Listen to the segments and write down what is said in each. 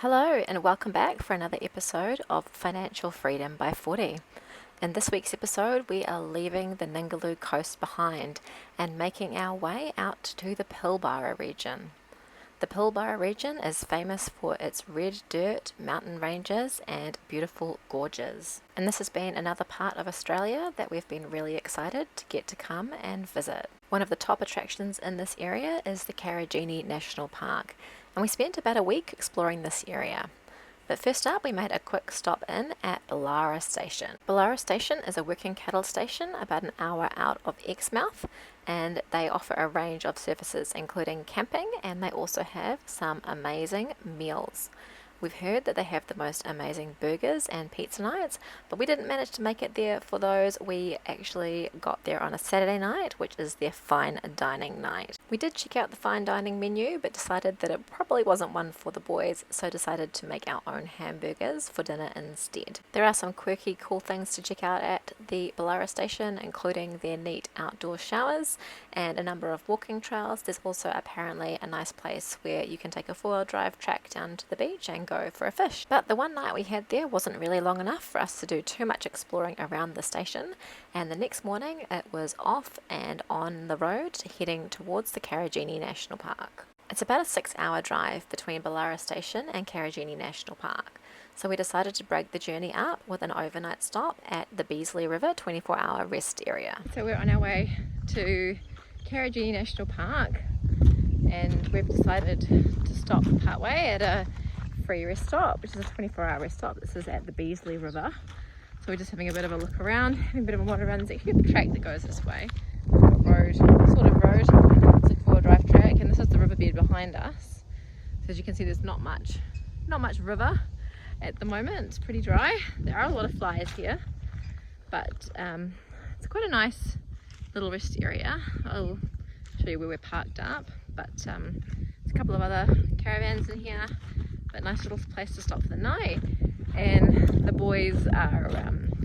Hello and welcome back for another episode of Financial Freedom by 40. In this week's episode, we are leaving the Ningaloo coast behind and making our way out to the Pilbara region. The Pilbara region is famous for its red dirt, mountain ranges and beautiful gorges. And this has been another part of Australia that we've been really excited to get to come and visit. One of the top attractions in this area is the Karijini National Park, and we spent about a week exploring this area. But first up, we made a quick stop in at Bullara Station. Bullara Station is a working cattle station about an hour out of Exmouth, and they offer a range of services including camping, and they also have some amazing meals. We've heard that they have the most amazing burgers and pizza nights, but we didn't manage to make it there for those. We actually got there on a Saturday night, which is their fine dining night. We did check out the fine dining menu, but decided that it probably wasn't one for the boys, so decided to make our own hamburgers for dinner instead. There are some quirky, cool things to check out at the Bullara station, including their neat outdoor showers and a number of walking trails. There's also apparently a nice place where you can take a four-wheel drive track down to the beach and go for a fish. But the one night we had there wasn't really long enough for us to do too much exploring around the station, and the next morning it was off and on the road heading towards the Karijini National Park. It's about a 6-hour drive between Bullara Station and Karijini National Park, so we decided to break the journey up with an overnight stop at the Beasley River 24-hour rest area. So we're on our way to Karijini National Park, and we've decided to stop partway at a free rest stop, which is a 24-hour rest stop. This is at the Beasley River, so we're just having a bit of a look around, having a bit of a wander around. There's actually a track that goes this way, road, sort of road. It's a four-wheel drive track, and this is the riverbed behind us. So as you can see, there's not much river at the moment. It's pretty dry. There are a lot of flies here, but it's quite a nice little rest area. I'll show you where we're parked up, but there's a couple of other caravans in here, but nice little place to stop for the night. And the boys are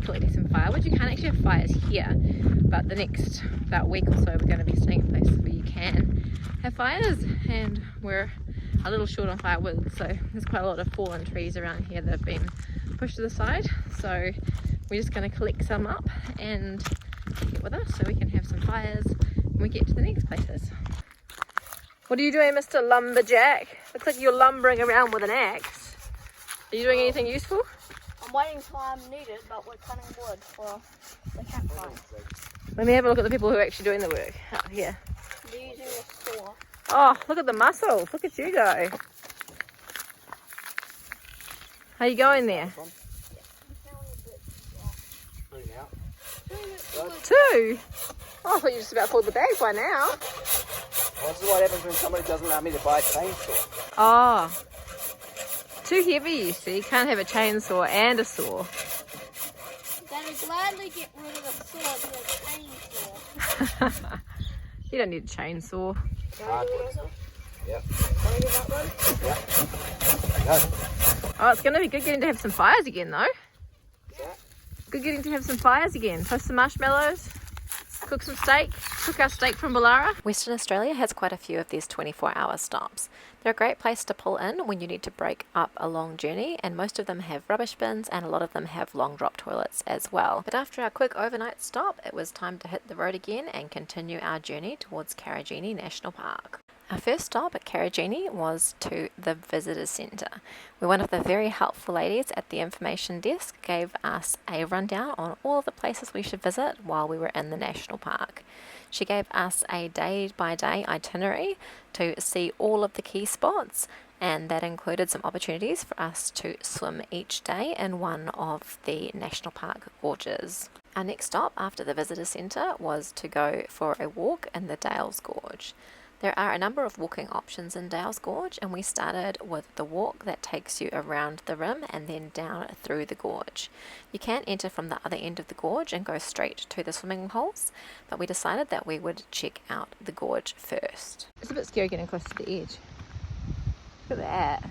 collecting some firewood. You can't actually have fires here, but the next about week or so we're going to be staying in places where you can have fires, and we're a little short on firewood, so there's quite a lot of fallen trees around here that have been pushed to the side, so we're just going to collect some up and take it with us so we can have some fires when we get to the next places. What are you doing, Mr. Lumberjack? Looks like you're lumbering around with an axe. Are you doing anything useful? I'm waiting till I'm needed, but we're cutting wood for the campfire. Let me have a look at the people who are actually doing the work out here. We're using a saw. Oh, look at the muscles. Look at you go. How you going there? 2? Oh, I thought you were just about pulled the bag by now. Well, this is what happens when somebody doesn't allow me to buy a chainsaw. Oh. Too heavy, you see. Can't have a chainsaw and a saw. Then I'd gladly get rid of the saw to a chainsaw. You don't need a chainsaw. Yep. Want to get that one? No. Oh, it's going to be good getting to have some fires again, though. Yeah. Good getting to have some fires again. Toast some marshmallows. Cook some steak. Cook our steak from Bullara. Western Australia has quite a few of these 24-hour stops. They're a great place to pull in when you need to break up a long journey, and most of them have rubbish bins and a lot of them have long drop toilets as well. But after our quick overnight stop, it was time to hit the road again and continue our journey towards Karijini National Park. Our first stop at Karijini was to the Visitors Centre, where one of the very helpful ladies at the information desk gave us a rundown on all of the places we should visit while we were in the national park. She gave us a day-by-day itinerary to see all of the key spots, and that included some opportunities for us to swim each day in one of the national park gorges. Our next stop after the Visitors Centre was to go for a walk in the Dales Gorge. There are a number of walking options in Dales Gorge, and we started with the walk that takes you around the rim and then down through the gorge. You can enter from the other end of the gorge and go straight to the swimming holes, but we decided that we would check out the gorge first. It's a bit scary getting close to the edge. Look at that.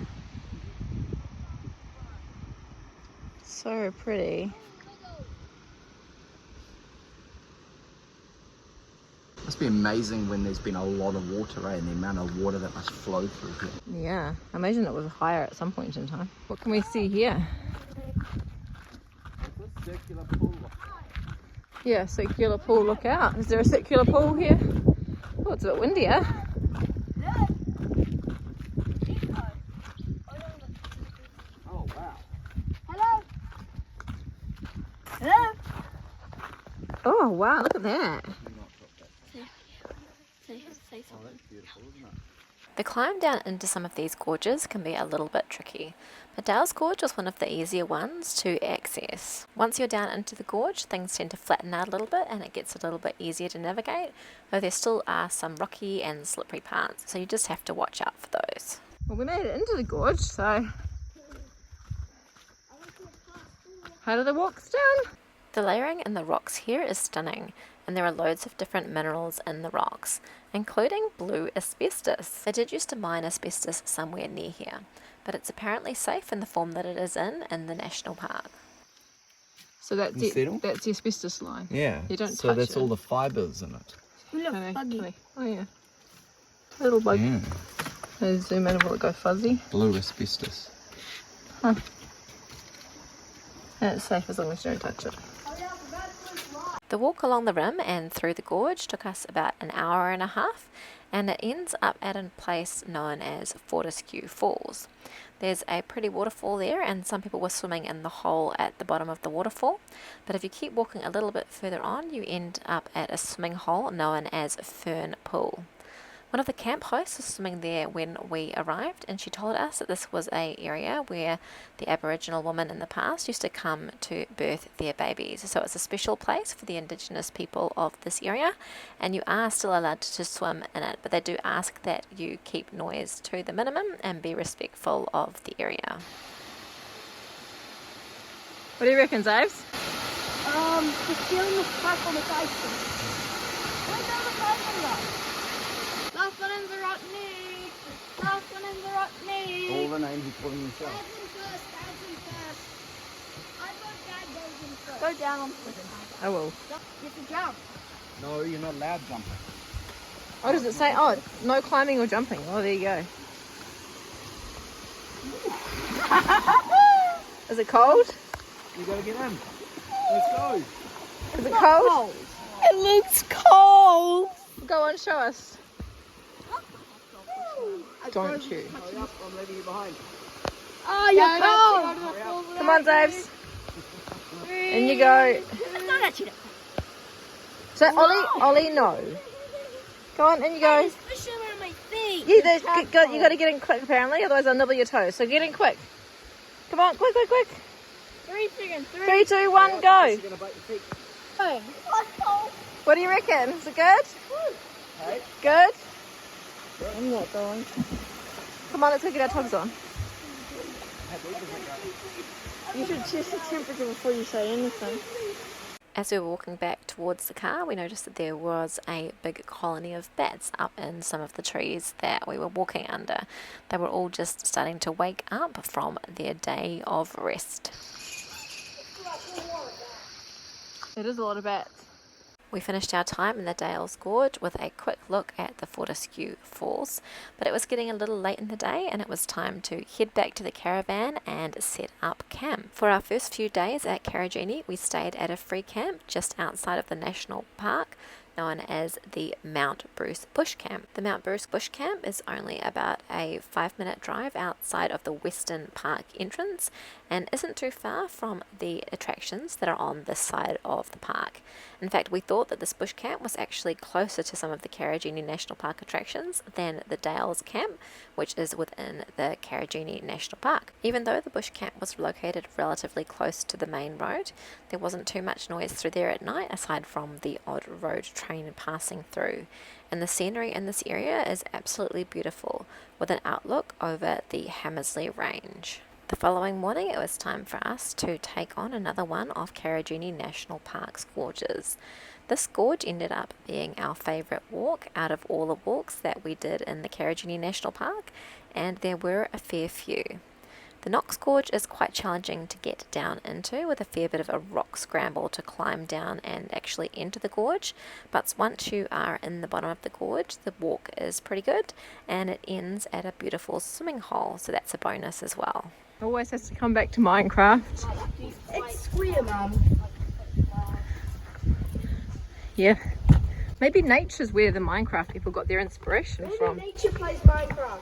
So pretty. This must be amazing when there's been a lot of water, and the amount of water that must flow through here. Yeah, I imagine it was higher at some point in time. What can we see here? It's a circular pool. Yeah, circular pool, look out. Is there a circular pool here? Oh, it's a bit windier. Oh, wow. Hello? Hello? Oh, wow, look at that. Say Oh, that's beautiful, isn't it? The climb down into some of these gorges can be a little bit tricky, but Dale's Gorge is one of the easier ones to access. Once you're down into the gorge, things tend to flatten out a little bit and it gets a little bit easier to navigate, though there still are some rocky and slippery parts, so you just have to watch out for those. Well, we made it into the gorge, so how do the walks down? The layering in the rocks here is stunning, and there are loads of different minerals in the rocks, including blue asbestos. They did used to mine asbestos somewhere near here, but it's apparently safe in the form that it is in the national park. So that's that's the asbestos line? Yeah. You don't so touch that's it. all the fibres in it. Look, buggy. Oh yeah. Little bug. Yeah. Let's zoom in and will it go fuzzy? Blue asbestos. Huh. And it's safe as long as you don't touch it. The walk along the rim and through the gorge took us about an hour and a half, and it ends up at a place known as Fortescue Falls. There's a pretty waterfall there, and some people were swimming in the hole at the bottom of the waterfall, but if you keep walking a little bit further on, you end up at a swimming hole known as Fern Pool. One of the camp hosts was swimming there when we arrived, and she told us that this was an area where the Aboriginal women in the past used to come to birth their babies. So it's a special place for the Indigenous people of this area, and you are still allowed to swim in it, but they do ask that you keep noise to the minimum and be respectful of the area. What do you reckon, Zaves? Just feeling the spark on the ice cream. Where's all the ice cream? Last one in the Rodney. Last one in the Rodney. All the names you call yourself. I thought Dad goes in first. Go down on first. I will. You have to jump. No, you're not allowed jumping. Oh, does it say? Oh, no climbing or jumping. Oh, there you go. Is it cold? You gotta get in. Let's go. Is it cold? It looks cold. Go on, show us. Don't you? Hurry up, I'm leaving you behind. Oh, you're cold. Come on, Zaves. In you go. It's not actually that. So, Ollie, no. Go on, in you go. There's fish around my feet. You got to get in quick, apparently, otherwise I'll nibble your toes. So get in quick. Come on, quick. 3 seconds. 3, 2, 1, go. You're gonna bite your feet. What do you reckon? Is it good? Hey? Good? I'm not going. Come on, let's go get our togs on. You should test the temperature before you say anything. As we were walking back towards the car, we noticed that there was a big colony of bats up in some of the trees that we were walking under. They were all just starting to wake up from their day of rest. It is a lot of bats. We finished our time in the Dale's Gorge with a quick look at the Fortescue Falls, but it was getting a little late in the day and it was time to head back to the caravan and set up camp. For our first few days at Karijini, we stayed at a free camp just outside of the national park, known as the Mount Bruce Bush Camp. The Mount Bruce Bush Camp is only about a 5-minute drive outside of the Western Park entrance and isn't too far from the attractions that are on this side of the park. In fact, we thought that this bush camp was actually closer to some of the Karijini National Park attractions than the Dales Camp, which is within the Karijini National Park. Even though the bush camp was located relatively close to the main road, there wasn't too much noise through there at night aside from the odd road train passing through. And the scenery in this area is absolutely beautiful, with an outlook over the Hamsley Range. The following morning, it was time for us to take on another one of Karijini National Park's gorges. This gorge ended up being our favourite walk out of all the walks that we did in the Karijini National Park, and there were a fair few. The Knox Gorge is quite challenging to get down into, with a fair bit of a rock scramble to climb down and actually enter the gorge, but once you are in the bottom of the gorge, the walk is pretty good and it ends at a beautiful swimming hole, so that's a bonus as well. Always has to come back to Minecraft. It's square, Mum. Yeah. Maybe nature's where the Minecraft people got their inspiration from. Nature plays Minecraft.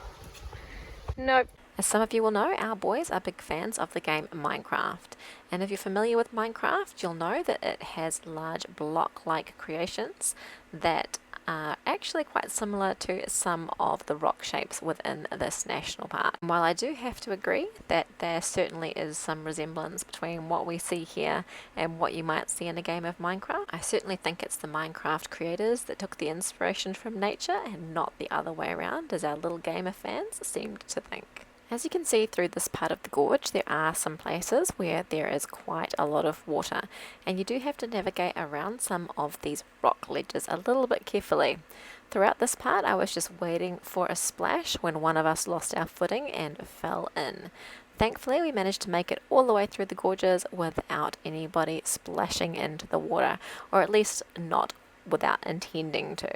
Nope. As some of you will know, our boys are big fans of the game Minecraft. And if you're familiar with Minecraft, you'll know that it has large block-like creations that are actually quite similar to some of the rock shapes within this national park. While I do have to agree that there certainly is some resemblance between what we see here and what you might see in a game of Minecraft, I certainly think it's the Minecraft creators that took the inspiration from nature and not the other way around, as our little gamer fans seemed to think. As you can see through this part of the gorge, there are some places where there is quite a lot of water, and you do have to navigate around some of these rock ledges a little bit carefully. Throughout this part, I was just waiting for a splash when one of us lost our footing and fell in. Thankfully, we managed to make it all the way through the gorges without anybody splashing into the water, or at least not without intending to.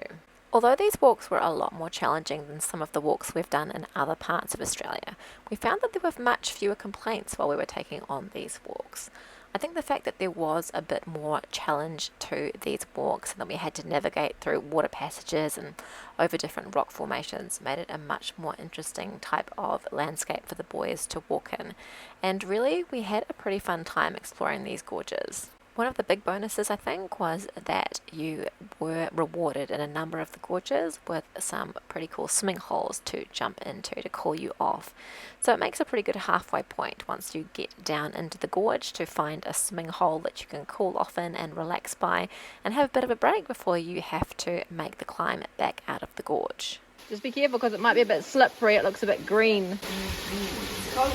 Although these walks were a lot more challenging than some of the walks we've done in other parts of Australia, we found that there were much fewer complaints while we were taking on these walks. I think the fact that there was a bit more challenge to these walks and that we had to navigate through water passages and over different rock formations made it a much more interesting type of landscape for the boys to walk in. And really, we had a pretty fun time exploring these gorges. One of the big bonuses, I think, was that you were rewarded in a number of the gorges with some pretty cool swimming holes to jump into to cool you off. So it makes a pretty good halfway point once you get down into the gorge to find a swimming hole that you can cool off in and relax by and have a bit of a break before you have to make the climb back out of the gorge. Just be careful because it might be a bit slippery. It looks a bit green. It's cold,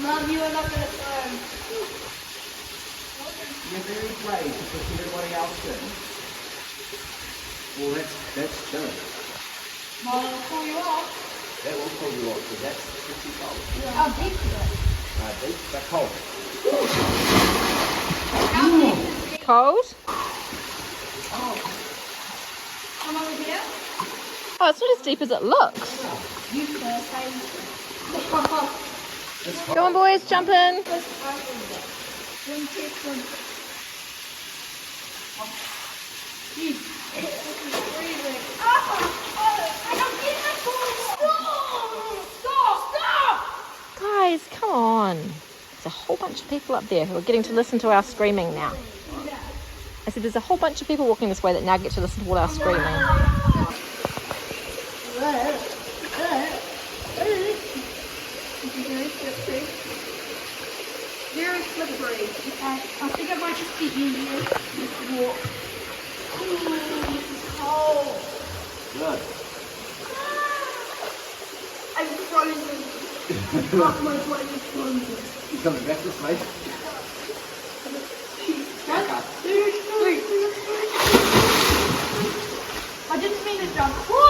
Mum, you are not going to swim. You're very brave to push everybody else in. Well, that's good. Mum, will pull you off. That will pull you off because that's pretty cold. Yeah. How deep is it? Deep, but cold. How deep is it? Cold? Come over here. Oh, it's not as deep as it looks. You first, Go on, boys, jump in. Guys, come on. There's a whole bunch of people up there who are getting to listen to our screaming now. I said there's a whole bunch of people walking this way that now get to listen to all our screaming. Very slippery. I think it might just be easier to walk. Ooh, this is cold. Good. I'm frozen. Half my body is frozen. You coming back this way? I didn't mean to jump. Whoa!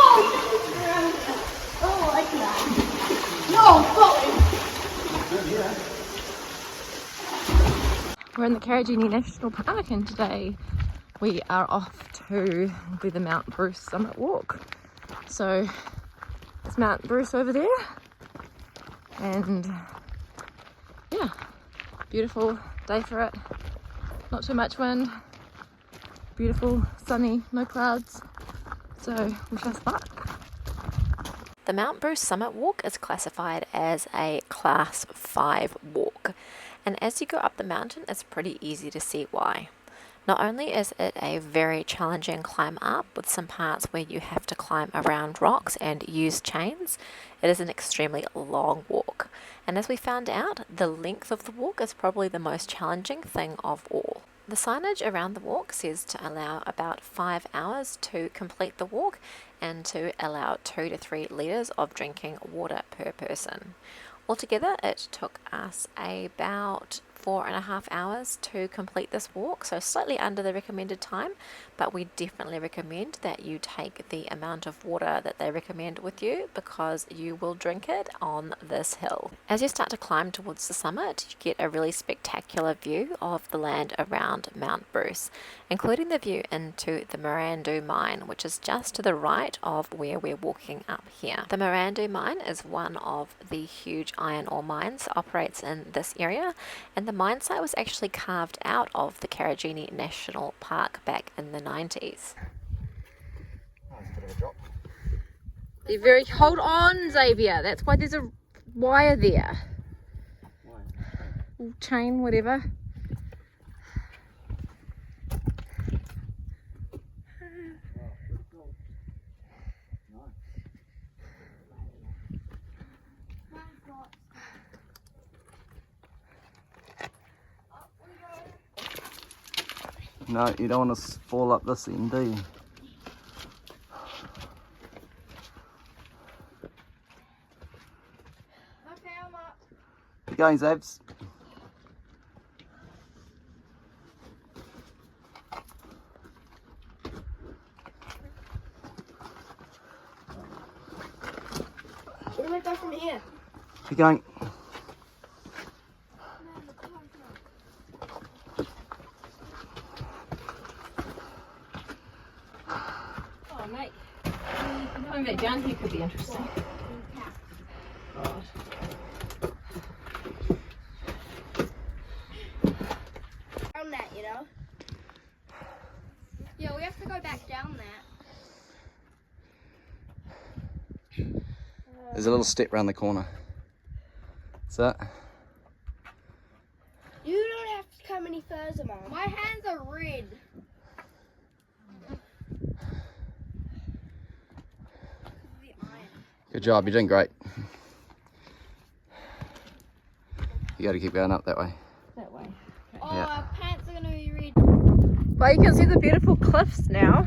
Oh, I like that. No, falling. We're in the Karijini National Park and today we are off to do the Mount Bruce Summit Walk. So it's Mount Bruce over there and yeah, beautiful day for it. Not too much wind, beautiful, sunny, no clouds. So we shall spark. The Mount Bruce Summit Walk is classified as a Class 5 walk, and as you go up the mountain, it's pretty easy to see why. Not only is it a very challenging climb up with some parts where you have to climb around rocks and use chains, it is an extremely long walk. And as we found out, the length of the walk is probably the most challenging thing of all. The signage around the walk says to allow about 5 hours to complete the walk and to allow 2 to 3 litres of drinking water per person. Altogether, it took us about 4.5 hours to complete this walk, so slightly under the recommended time, but we definitely recommend that you take the amount of water that they recommend with you because you will drink it on this hill. As you start to climb towards the summit, you get a really spectacular view of the land around Mount Bruce, including the view into the Mirandu mine, which is just to the right of where we're walking up here. The Mirandu mine is one of the huge iron ore mines that operates in this area, and the mine site was actually carved out of the Karijini National Park back in the 90s. You're very, hold on Xavier, that's why there's a wire there. Chain, whatever. No, you don't want to fall up this end, do you? Okay, I'm up. Keep going, Zabs. Where do I go from here? Keep going. Oh mate, going back down here could be interesting. God. Down that, you know? Yeah, we have to go back down that. There's a little step round the corner. That's it. You don't have to come any further, Mom. My hands are red. Good job, you're doing great. You got to keep going up that way. That way. Oh, Yeah. our pants are going to be red. Well, you can see the beautiful cliffs now.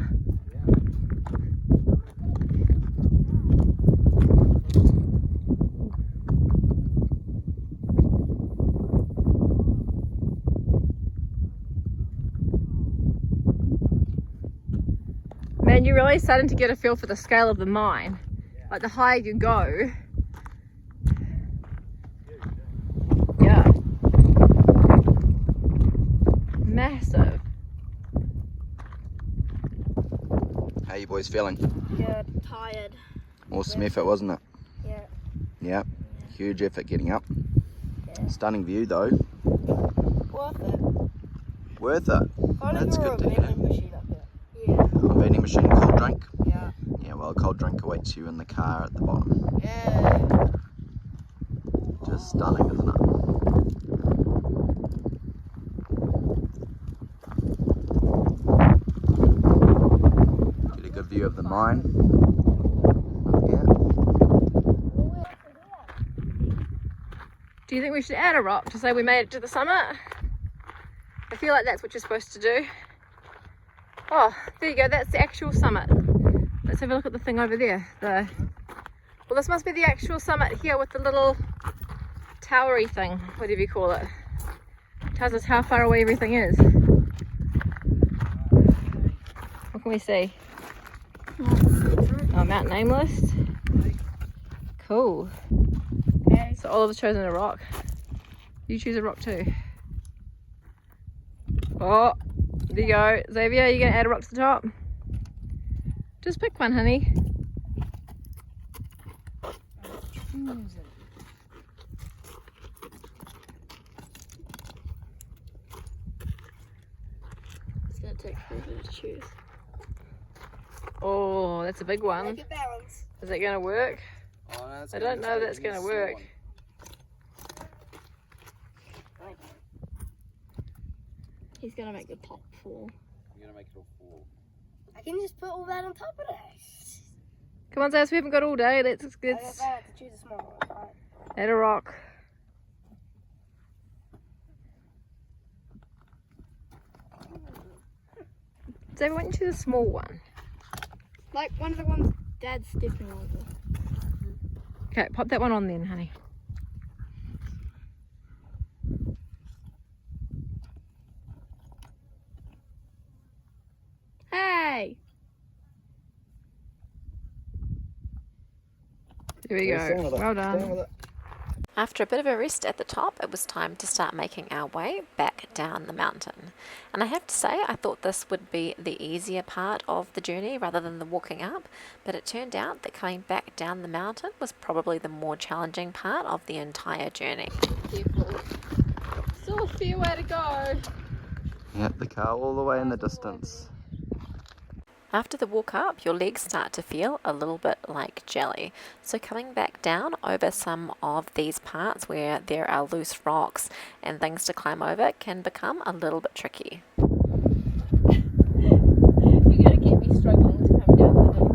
Man, you're really starting to get a feel for the scale of the mine. Like the higher you go. Yeah. Massive. How you boys feeling? Yeah, tired. Awesome effort, wasn't it? Yeah. Yeah. Huge effort getting up. Yeah. Stunning view though. Worth it. Worth it. That's good to hear. Machine up here. Yeah. A vending machine, cold drink. Yeah. Yeah, well, a cold drink awaits you in the car at the bottom. Yeah. Just stunning, isn't it? Get a good view of the mine. Yeah. Do you think we should add a rock to say we made it to the summit? I feel like that's what you're supposed to do. Oh, there you go, that's the actual summit. Let's have a look at the thing over there. Well, this must be the actual summit here with the little towery thing, whatever you call it. Tells us how far away everything is. What can we see? Oh, Mount Nameless. Cool. Okay. So Oliver's chosen a rock. You choose a rock too. Oh, there you go. Xavier, are you going to add a rock to the top? Just pick one, honey. It's going to take forever to choose. Oh, that's a big one. Make it balance. Is it going to work? Oh, no, I don't know if that's going to work. He's going to make the top fall. You're gonna make it all fall. I can just put all that on top of it. Come on, Zaz, we haven't got all day. Let's I have to choose a small one. Right. add a rock. Xavier, why don't you choose a small one? Like one of the ones Dad's stepping over. Okay, pop that one on then, honey. way. There we go. Well done. After a bit of a rest at the top, it was time to start making our way back down the mountain. And I have to say, I thought this would be the easier part of the journey rather than the walking up, but it turned out that coming back down the mountain was probably the more challenging part of the entire journey. Careful. Still a fair way to go. Yep, the car all the way in the distance. After the walk up, your legs start to feel a little bit like jelly. So coming back down over some of these parts where there are loose rocks and things to climb over can become a little bit tricky. You're going to get me struggling to come down the hill.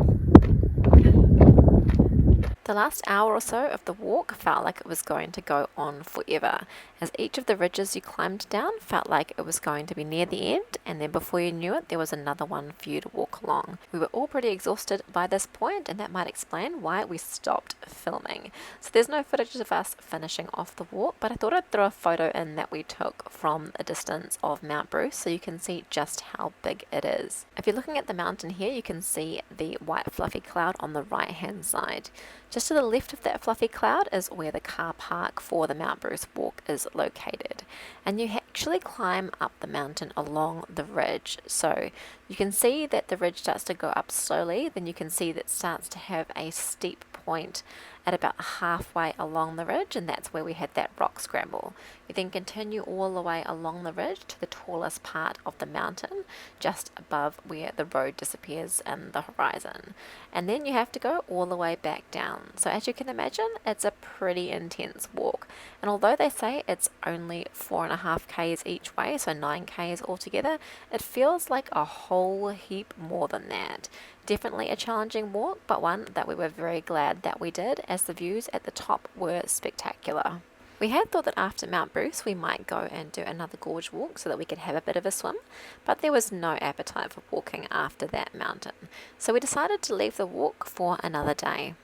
The last hour or so of the walk felt like it was going to go on forever, as each of the ridges you climbed down felt like it was going to be near the end, and then before you knew it there was another one for you to walk along. We were all pretty exhausted by this point, and that might explain why we stopped filming. So there's no footage of us finishing off the walk, but I thought I'd throw a photo in that we took from a distance of Mount Bruce so you can see just how big it is. If you're looking at the mountain here, you can see the white fluffy cloud on the right hand side. Just to the left of that fluffy cloud is where the car park for the Mount Bruce walk is located. And you actually climb up the mountain along the ridge. So you can see that the ridge starts to go up slowly, then you can see that it starts to have a steep point at about halfway along the ridge, and that's where we had that rock scramble. You then continue all the way along the ridge to the tallest part of the mountain, just above where the road disappears in the horizon. And then you have to go all the way back down. So as you can imagine, it's a pretty intense walk. And although they say it's only 4.5 k's each way, so 9 k's altogether, it feels like a whole heap more than that. Definitely a challenging walk, but one that we were very glad that we did, as the views at the top were spectacular. We had thought that after Mount Bruce we might go and do another gorge walk so that we could have a bit of a swim, but there was no appetite for walking after that mountain. So we decided to leave the walk for another day.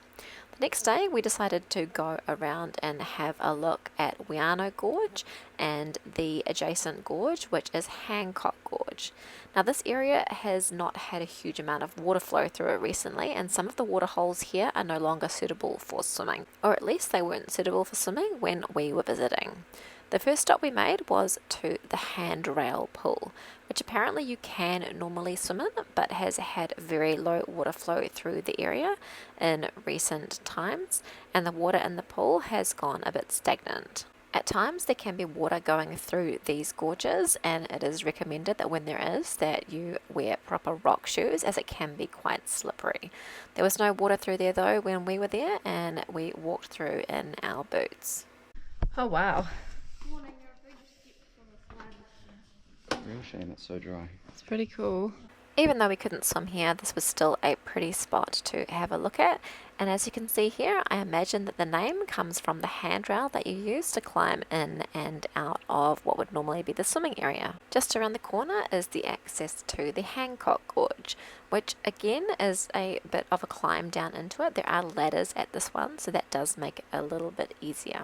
The next day we decided to go around and have a look at Weano Gorge and the adjacent gorge, which is Hancock Gorge. Now this area has not had a huge amount of water flow through it recently, and some of the water holes here are no longer suitable for swimming, or at least they weren't suitable for swimming when we were visiting. The first stop we made was to the handrail pool, which apparently you can normally swim in, but has had very low water flow through the area in recent times, and the water in the pool has gone a bit stagnant. At times there can be water going through these gorges, and it is recommended that when there is that you wear proper rock shoes, as it can be quite slippery. There was no water through there though when we were there, and we walked through in our boots. Oh wow. Real shame it's so dry. It's pretty cool. Even though we couldn't swim here, this was still a pretty spot to have a look at, and as you can see here, I imagine that the name comes from the handrail that you use to climb in and out of what would normally be the swimming area. Just around the corner is the access to the Hancock Gorge, which again is a bit of a climb down into it. There are ladders at this one, so that does make it a little bit easier.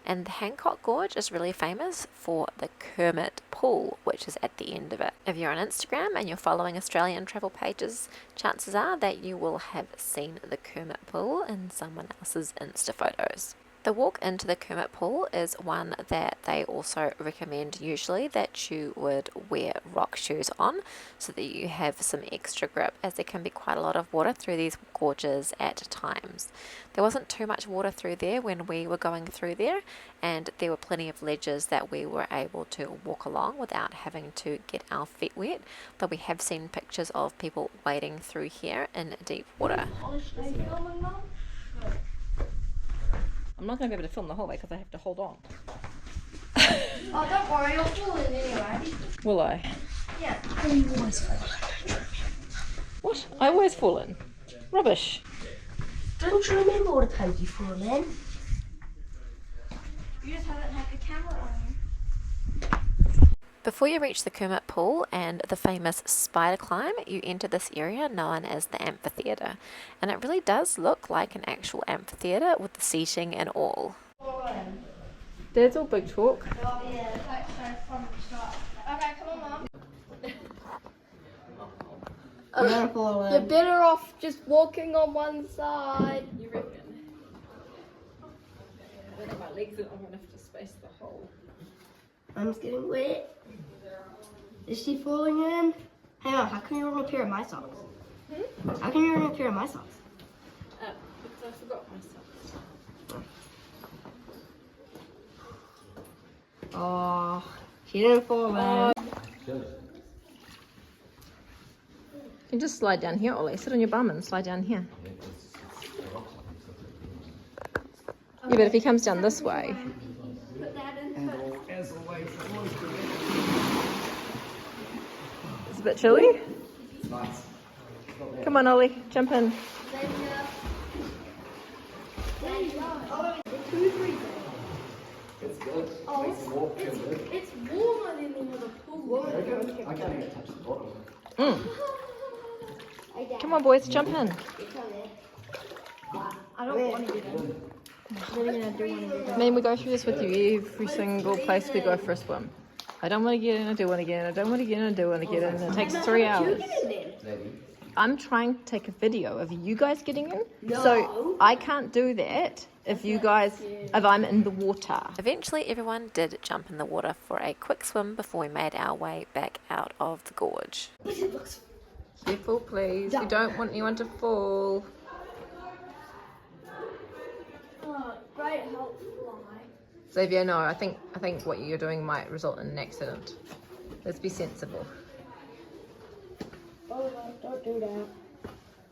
And the Hancock Gorge is really famous for the Kermit pool, which is at the end of it. If you're on Instagram and you're following Australian travel pages, chances are that you will have seen the Kermit pool in someone else's Insta photos. The walk into the Kermit pool is one that they also recommend usually that you would wear rock shoes on so that you have some extra grip, as there can be quite a lot of water through these gorges at times. There wasn't too much water through there when we were going through there, and there were plenty of ledges that we were able to walk along without having to get our feet wet, but we have seen pictures of people wading through here in deep water. I'm not going to be able to film the whole way because I have to hold on. Oh, don't worry, you'll fall in anyway. Will I? Yeah. What? I always fall in. Rubbish. Don't you remember what I told you for, then? You just haven't had the camera on you. Before you reach the Kermit pool and the famous spider climb, you enter this area known as the amphitheatre, and it really does look like an actual amphitheatre with the seating and all. Dad's all big talk. Oh, yeah, like so from the start. Okay, come on, Mum. I'm gonna fall in. You're better off just walking on one side. You reckon? I don't know, my legs are long enough to space the hole. I'm just getting wet. Is she falling in? Hang on, how come you're wearing a pair of my socks? How come you're wearing a pair of my socks? Because I forgot my socks. Oh, she didn't fall in. You can just slide down here, Ollie. Sit on your bum and slide down here. Yeah, but if he comes down this way. It's a bit chilly. Come on, Ollie, jump in. It's warmer than in the pool. I can't even touch the bottom. Come on, boys, jump in. I don't want to get in. I mean, we go through this with you every single place we go for a swim. I don't want to get in, I do want to get in, I don't want to get in, I do want to get in. It takes 3 hours. I'm trying to take a video of you guys getting in. No. So I can't do that if I'm in the water. Eventually, everyone did jump in the water for a quick swim before we made our way back out of the gorge. Careful, please. We don't want anyone to fall. Great help fly. Xavier, no, I think what you're doing might result in an accident. Let's be sensible. Oh, don't do that.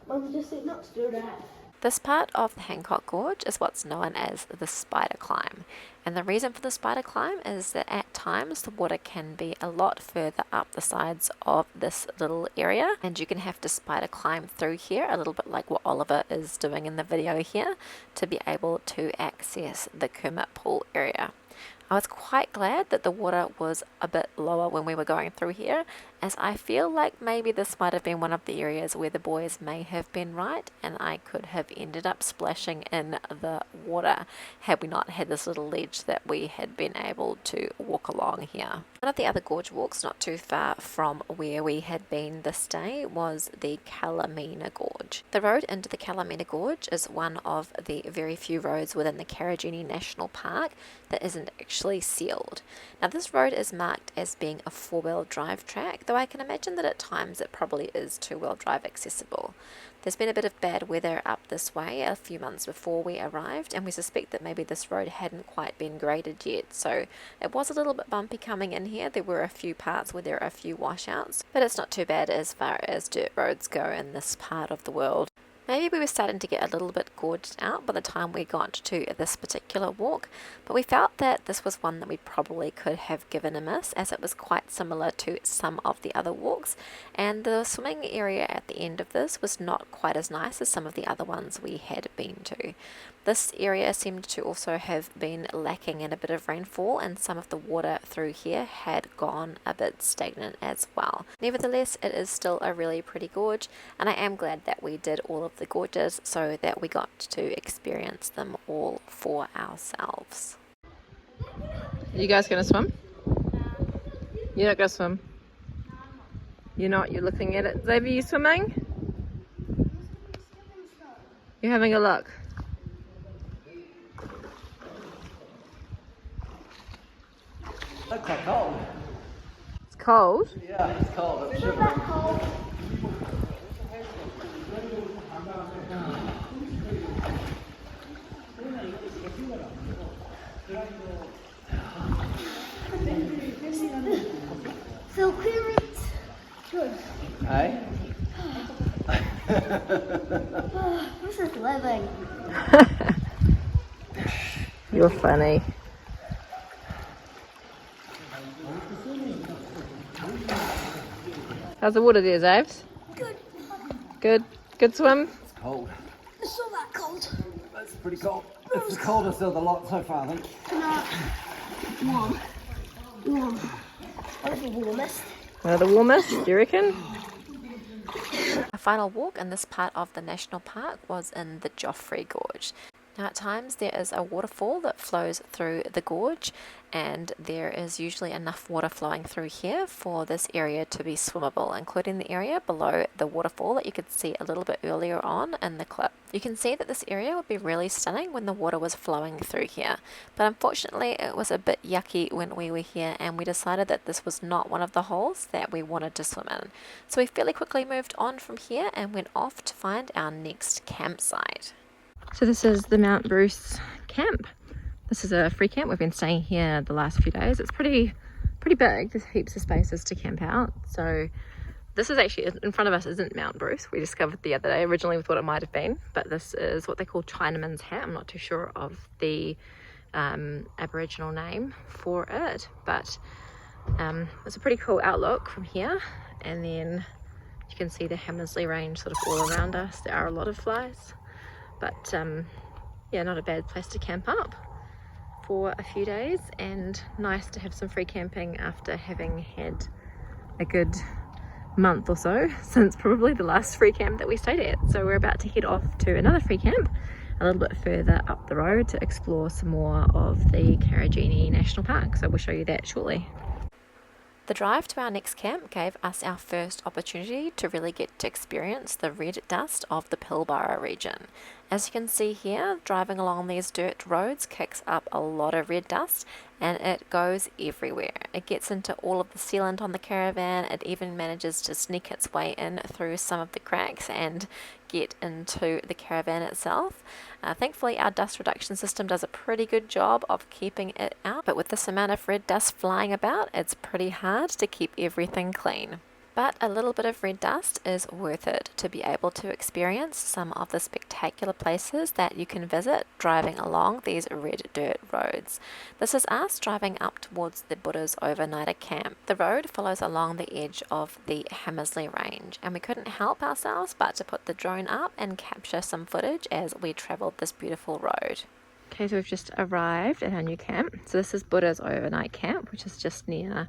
Mum just said not to do that. This part of the Hancock Gorge is what's known as the spider climb, and the reason for the spider climb is that at times the water can be a lot further up the sides of this little area, and you can have to spider climb through here, a little bit like what Oliver is doing in the video here, to be able to access the Kermit pool area. I was quite glad that the water was a bit lower when we were going through here, as I feel like maybe this might have been one of the areas where the boys may have been right and I could have ended up splashing in the water had we not had this little ledge that we had been able to walk along here. One of the other gorge walks not too far from where we had been this day was the Kalamina Gorge. The road into the Kalamina Gorge is one of the very few roads within the Karijini National Park that isn't actually sealed. Now this road is marked as being a 4-wheel drive track, though I can imagine that at times it probably is 2-wheel drive accessible. There's been a bit of bad weather up this way a few months before we arrived, and we suspect that maybe this road hadn't quite been graded yet, so it was a little bit bumpy coming in here. There were a few parts where there are a few washouts, but it's not too bad as far as dirt roads go in this part of the world. Maybe we were starting to get a little bit gorged out by the time we got to this particular walk, but we felt that this was one that we probably could have given a miss, as it was quite similar to some of the other walks, and the swimming area at the end of this was not quite as nice as some of the other ones we had been to. This area seemed to also have been lacking in a bit of rainfall, and some of the water through here had gone a bit stagnant as well. Nevertheless, it is still a really pretty gorge, and I am glad that we did all of the gorges so that we got to experience them all for ourselves. Are you guys going to swim? You're not going to swim? You're not? You're looking at it. Xavier, you swimming? You're having a look. That's quite cold. It's cold? Yeah, it's cold. I'm shivering. So clearance. Good. Hey? This is living. You're funny. How's the water there, Zaves? Good. Good? Good swim? It's cold. It's not that cold. It's pretty cold. It's the coldest of the lot so far, I think. Warm. One of the warmest. One of the warmest, do you reckon? Our final walk in this part of the national park was in the Joffre Gorge. Now at times there is a waterfall that flows through the gorge, and there is usually enough water flowing through here for this area to be swimmable, including the area below the waterfall that you could see a little bit earlier on in the clip. You can see that this area would be really stunning when the water was flowing through here, but unfortunately it was a bit yucky when we were here, and we decided that this was not one of the holes that we wanted to swim in. So we fairly quickly moved on from here and went off to find our next campsite. So this is the Mount Bruce camp. This is a free camp. We've been staying here the last few days. It's pretty big. There's heaps of spaces to camp out. So this is actually, in front of us isn't Mount Bruce. We discovered the other day. Originally we thought it might have been, but this is what they call Chinaman's Hat. I'm not too sure of the Aboriginal name for it, but it's a pretty cool outlook from here. And then you can see the Hamsley Range sort of all around us. There are a lot of flies, but yeah, not a bad place to camp up for a few days, and nice to have some free camping after having had a good month or so since probably the last free camp that we stayed at. So we're about to head off to another free camp a little bit further up the road to explore some more of the Karijini National Park, so we'll show you that shortly. The drive to our next camp gave us our first opportunity to really get to experience the red dust of the Pilbara region. As you can see here, driving along these dirt roads kicks up a lot of red dust, and it goes everywhere. It gets into all of the sealant on the caravan. It even manages to sneak its way in through some of the cracks and get into the caravan itself. Thankfully our dust reduction system does a pretty good job of keeping it out, but with this amount of red dust flying about, it's pretty hard to keep everything clean. But a little bit of red dust is worth it to be able to experience some of the spectacular places that you can visit driving along these red dirt roads. This is us driving up towards the Buddha's overnighter camp. The road follows along the edge of the Hamsley Range, and we couldn't help ourselves but to put the drone up and capture some footage as we travelled this beautiful road. Okay, so we've just arrived at our new camp. So this is Buddha's overnight camp, which is just near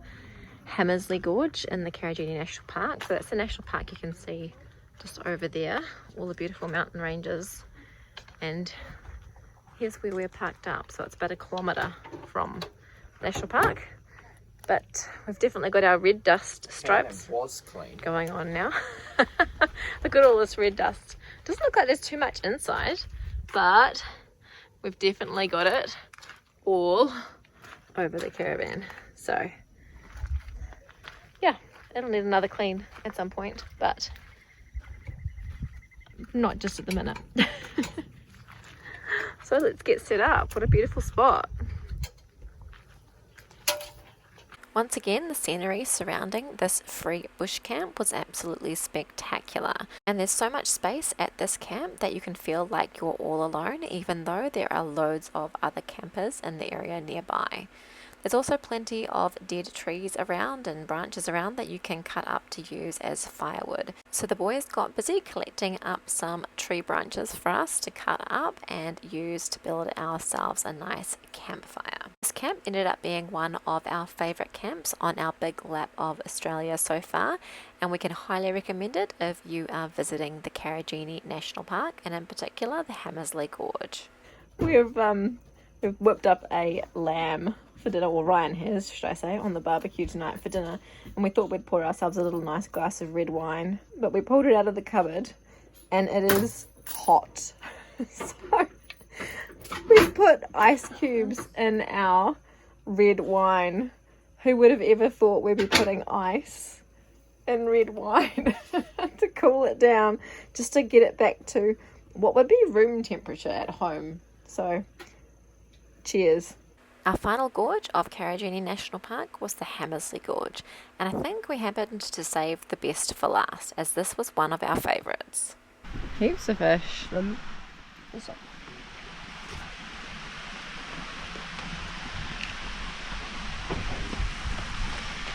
Hamsley Gorge in the Karijini National Park. So that's the national park you can see just over there, all the beautiful mountain ranges, and here's where we're parked up. So it's about 1 kilometre from the national park, but we've definitely got our red dust stripes was clean going on now. Look at all this red dust. Doesn't look like there's too much inside, but we've definitely got it all over the caravan. So yeah, it'll need another clean at some point, but not just at the minute. So let's get set up. What a beautiful spot. Once again, the scenery surrounding this free bush camp was absolutely spectacular. And there's so much space at this camp that you can feel like you're all alone, even though there are loads of other campers in the area nearby. There's also plenty of dead trees around and branches around that you can cut up to use as firewood. So the boys got busy collecting up some tree branches for us to cut up and use to build ourselves a nice campfire. This camp ended up being one of our favourite camps on our big lap of Australia so far, and we can highly recommend it if you are visiting the Karijini National Park, and in particular the Hamsley Gorge. We've whipped up a lamb for dinner, or Ryan has, should I say, on the barbecue tonight for dinner, and we thought we'd pour ourselves a little nice glass of red wine, but we pulled it out of the cupboard and it is hot. So we put ice cubes in our red wine. Who would have ever thought we'd be putting ice in red wine to cool it down, just to get it back to what would be room temperature at home. So cheers. Our final gorge of Karijini National Park was the Hamsley Gorge, and I think we happened to save the best for last, as this was one of our favourites. Heaps of fish. Can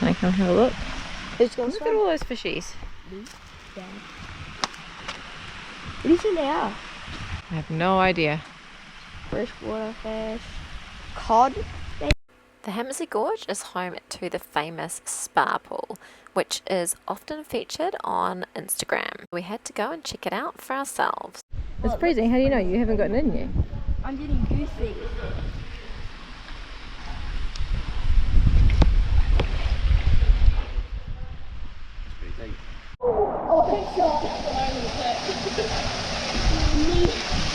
I come have a look? Who's going to Look at swim? all those fishies. Yeah. What do you think they are? I have no idea. Freshwater fish. Cod? The Hamsley Gorge is home to the famous spa pool, which is often featured on Instagram. We had to go and check it out for ourselves. It's freezing. How do you know? You haven't gotten in yet. I'm getting goosey. Oh, headshot.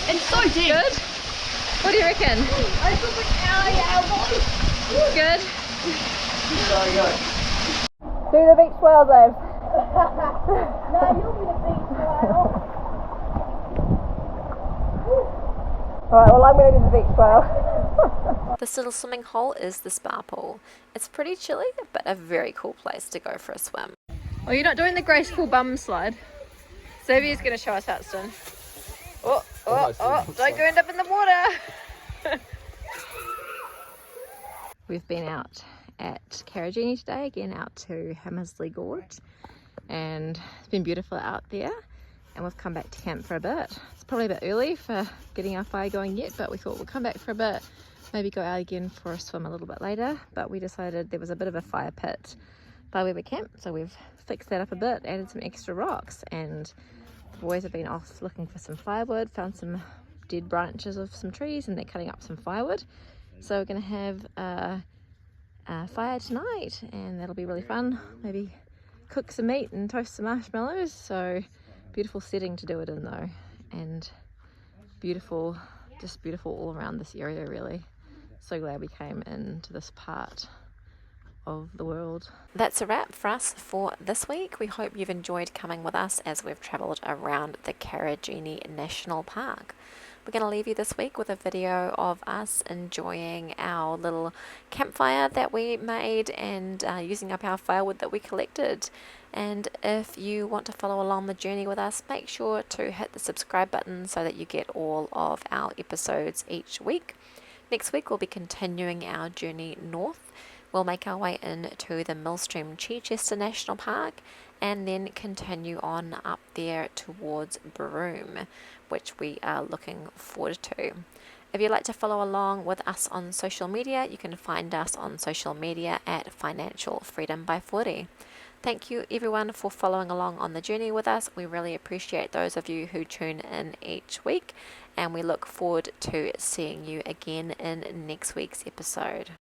It's so deep. Good? What do you reckon? I feel like elbow. Good? Do the beach whale dive. No, you'll be the beach whale. Alright, well I'm going to do the beach whale. This little swimming hole is the spa pool. It's pretty chilly, but a very cool place to go for a swim. Oh, you're not doing the graceful bum slide. Xavier's going to show us how it's done. Oh, don't go end up in the water. We've been out at Karijini today, again out to Hamsley Gorge, and it's been beautiful out there, and we've come back to camp for a bit. It's probably a bit early for getting our fire going yet, but we thought we'll come back for a bit, maybe go out again for a swim a little bit later. But we decided there was a bit of a fire pit by where we camped, so we've fixed that up a bit, added some extra rocks, and the boys have been off looking for some firewood, found some dead branches of some trees, and they're cutting up some firewood. So we're going to have a fire tonight, and that'll be really fun. Maybe cook some meat and toast some marshmallows. So beautiful setting to do it in though, and beautiful, just beautiful all around this area really. So glad we came into this part of the world. That's a wrap for us for this week. We hope you've enjoyed coming with us as we've travelled around the Karijini National Park. We're going to leave you this week with a video of us enjoying our little campfire that we made and using up our firewood that we collected. And if you want to follow along the journey with us, make sure to hit the subscribe button so that you get all of our episodes each week. Next week we'll be continuing our journey north. We'll make our way into the Millstream Chichester National Park and then continue on up there towards Broome, which we are looking forward to. If you'd like to follow along with us on social media, you can find us on social media at Financial Freedom by 40. Thank you everyone for following along on the journey with us. We really appreciate those of you who tune in each week, and we look forward to seeing you again in next week's episode.